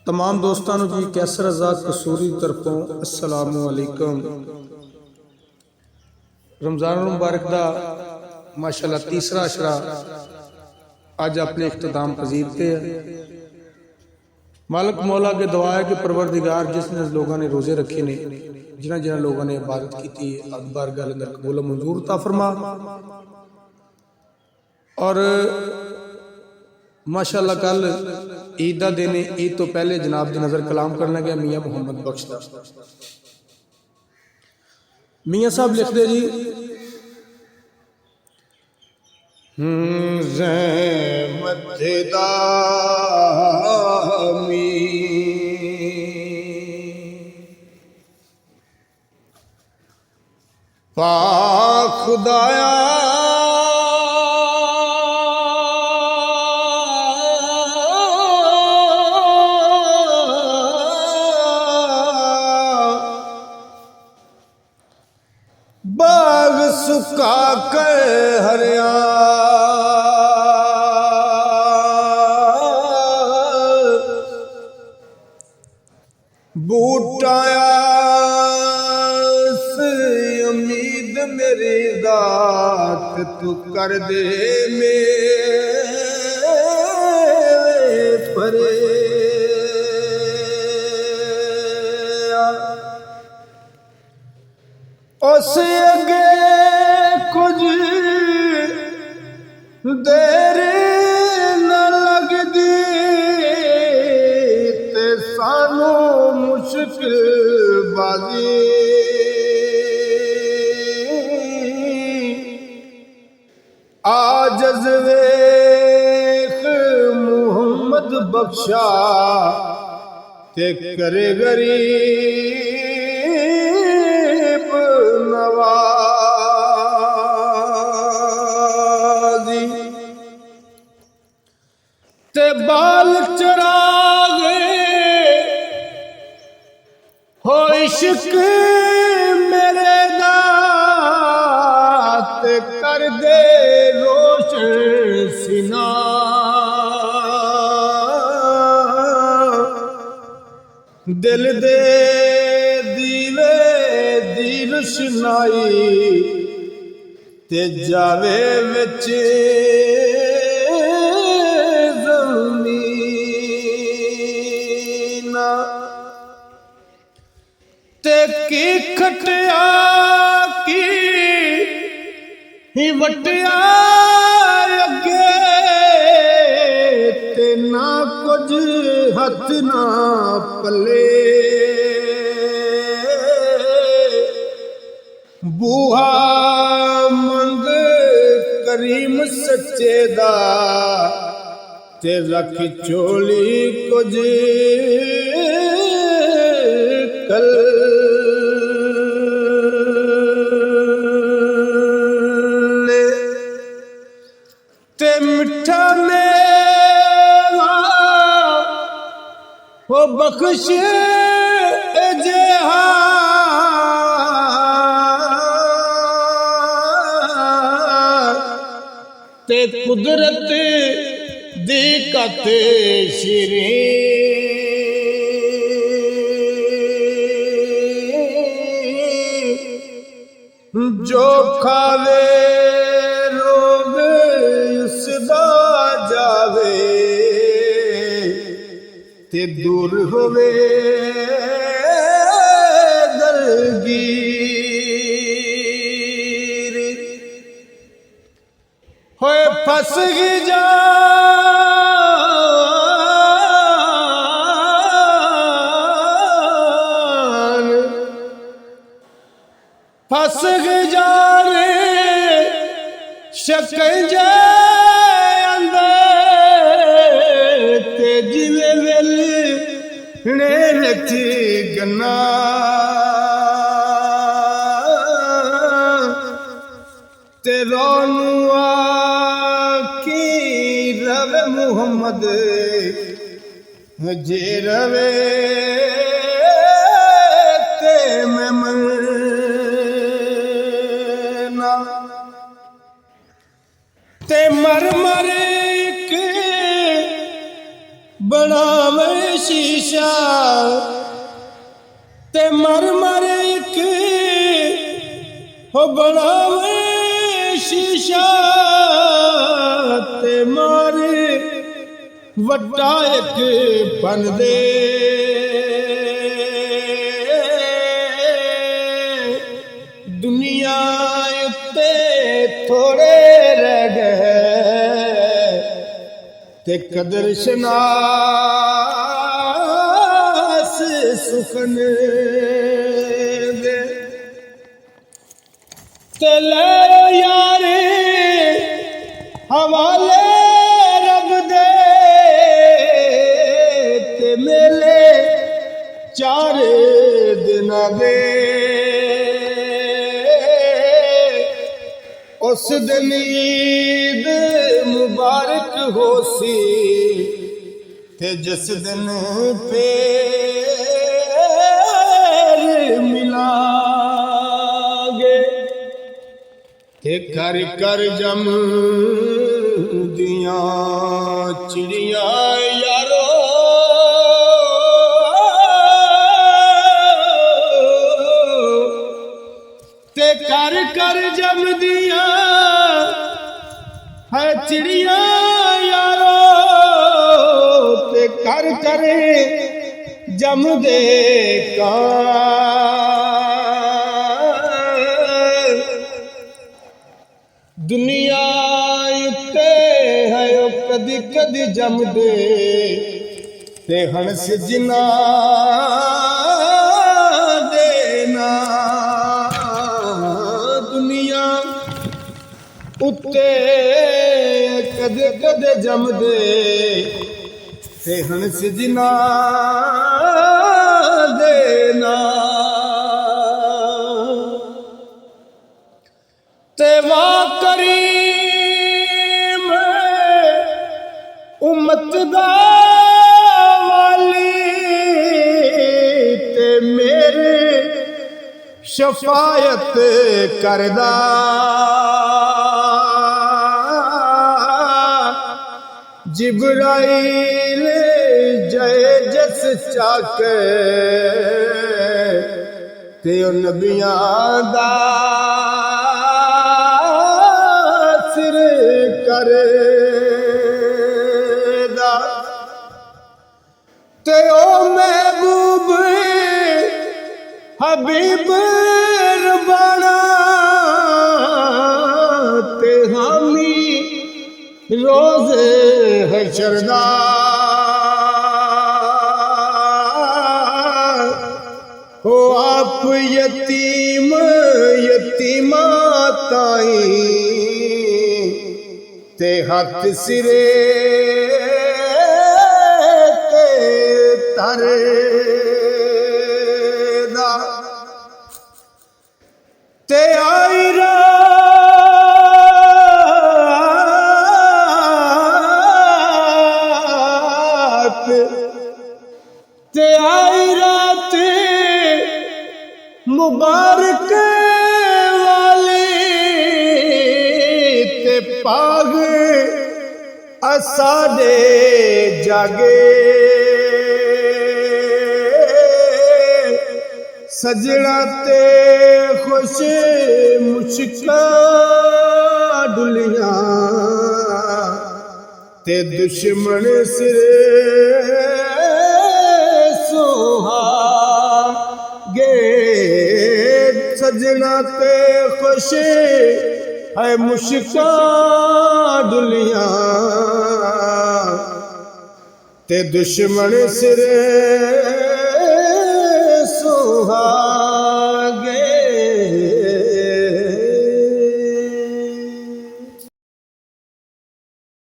तमाम दोस्तों जी कैसर रज़ाक कसूरी तरफों अस्सलामु अलैकुम। रमज़ान मुबारक दा माशाअल्लाह तीसरा अशरा अज अपने इख्तिताम पजीर थे। मालिक मौला के दुआ है कि परवरदिगार जिस लोगों ने रोजे रखे ने, जिन्होंने जिन्होंने लोगों ने इबादत की अकबर गल अंदर कबूल मंजूर ता फरमा। और माशाअल्लाह कल ईद का दिन, ईद तो पहले जनाब की नजर कलाम करना गया मियाँ मुहम्मद बख्श दा। मियाँ साहब लिखते जी, पाक खुदाया बाग सुखा के हरिया बूटाया से उम्मीद मेरी दात तू कर दे मेरे परे। उस अगे कुछ देर न लगदी ते सानू मुश्किल बाजी आजज़ वेख मुहम्मद बख्शा ते करे गरीब नवाजी ते बाल चरागे हो इश्क मेरे दात कर दे रोशन सीना। दिल दे दीवे दी रोशनाई ते जावे विच ज़मीन ते की खटिया की ही वटिया अगे ते ना कुछ हथ ना पले। बूहा मंग करीम सच्चे दा ते रख चोली कुछ कल ते मिठा मेवा हो बख्श जेहा ते कुदरत दी कते शीरीं जो खावे रोग उसदा जावे ते दूर होवे दलगीर होए फस गई जान फस गई जान शकंजे अंदर ते जिवे वेलने रच गन्ना ते रोनुआ की रवे मुहम्मद जे रवे ते मैं मरना ते मर मर के बना ਬਣਾਵੇ ਸ਼ੀਸ਼ਾ ਤੇ ਮਰ ਮਰ ਇੱਕ ਹੋ ਬਣਾਵੇ ਸ਼ੀਸ਼ਾ ਤੇ ਮਾਰੇ ਵੱਡਾ ਇੱਕ ਬਣ ਦੇ ਦੁਨੀਆ ਉੱਤੇ ਥੋੜੇ ਰਹਿ ਗਏ ਤੇ ਕਦਰ ਸ਼ਨਾਸ ਸੁਖਨ ਦੇ ਤੇ ਲੈ ਯਾਰੇ ਹਵਾਲੇ ਰੱਬ ਦੇ ਤੇ ਮੇਲੇ ਚਾਰ ਦਿਨਾਂ ਦੇ ਉਸ ਦਿਨ ਈਦ ਮੁਬਾਰਕ ਹੋਸੀ ਤੇ ਜਿਸ ਦਿਨ ਫੇਰ ਮਿਲਾਂਗੇ ਤੇ ਕਰ ਕਰ ਜੰਮਦੀਆਂ ਚਿੜੀਆਂ ਯਾਰੋ ਤੇ ਕਰ ਕਰ ਜੰਮਦੀਆਂ ਹੈ ਚਿੜੀਆਂ ਯਾਰੋ ਤੇ ਕਰ ਕਰ ਜੰਮਦੇ ਕਾਂ ਦੁਨੀਆ ਉੱਤੇ ਹੈ ਉਹ ਕਦੀ ਕਦੀ ਜੰਮਦੇ ਤੇ ਹੰਸ ਜਿਨ੍ਹਾਂ ਦੇ ਨਾਂ ਦੁਨੀਆ ਉੱਤੇ ਕਦੇ ਕਦੇ ਜੰਮਦੇ ਤੇ ਹੰਸ ਜਿਨ੍ਹਾਂ ਦੇ ਨਾਂ ਤੇ ਵਾਹ ਕਰੀਮ ਉਮਤ ਦਾ ਵਾਲੀ ਤੇ ਮੇਰੇ ਸ਼ਫਾਅਤ ਕਰਦਾ ਜਿਬਰਾਈਲ ਜੈ ਜਸ ਚਾਕੇ ਤੇ ਉਹ ਨਬੀਆਂ ਦਾ ਸਿਰ ਕਰਦਾ ਤੇ ਉਹ ਮਹਿਬੂਬ ਹਬੀਬ ਰਬਾਨਾ ਤੇ ਹਾਮੀ रोज हशर दा हो आप यतीम यतीमा ताई ते हथ सिरे ते तारे दा ते आई ते आई रात मुबारक वाली ते पाग असाडे जागे सजना ते खुश मुश्किल डुलियां ते दुश्मन सिरे गे सजना ते खुश है मुश्किल दुनिया ते दुश्मन सिरे सुहा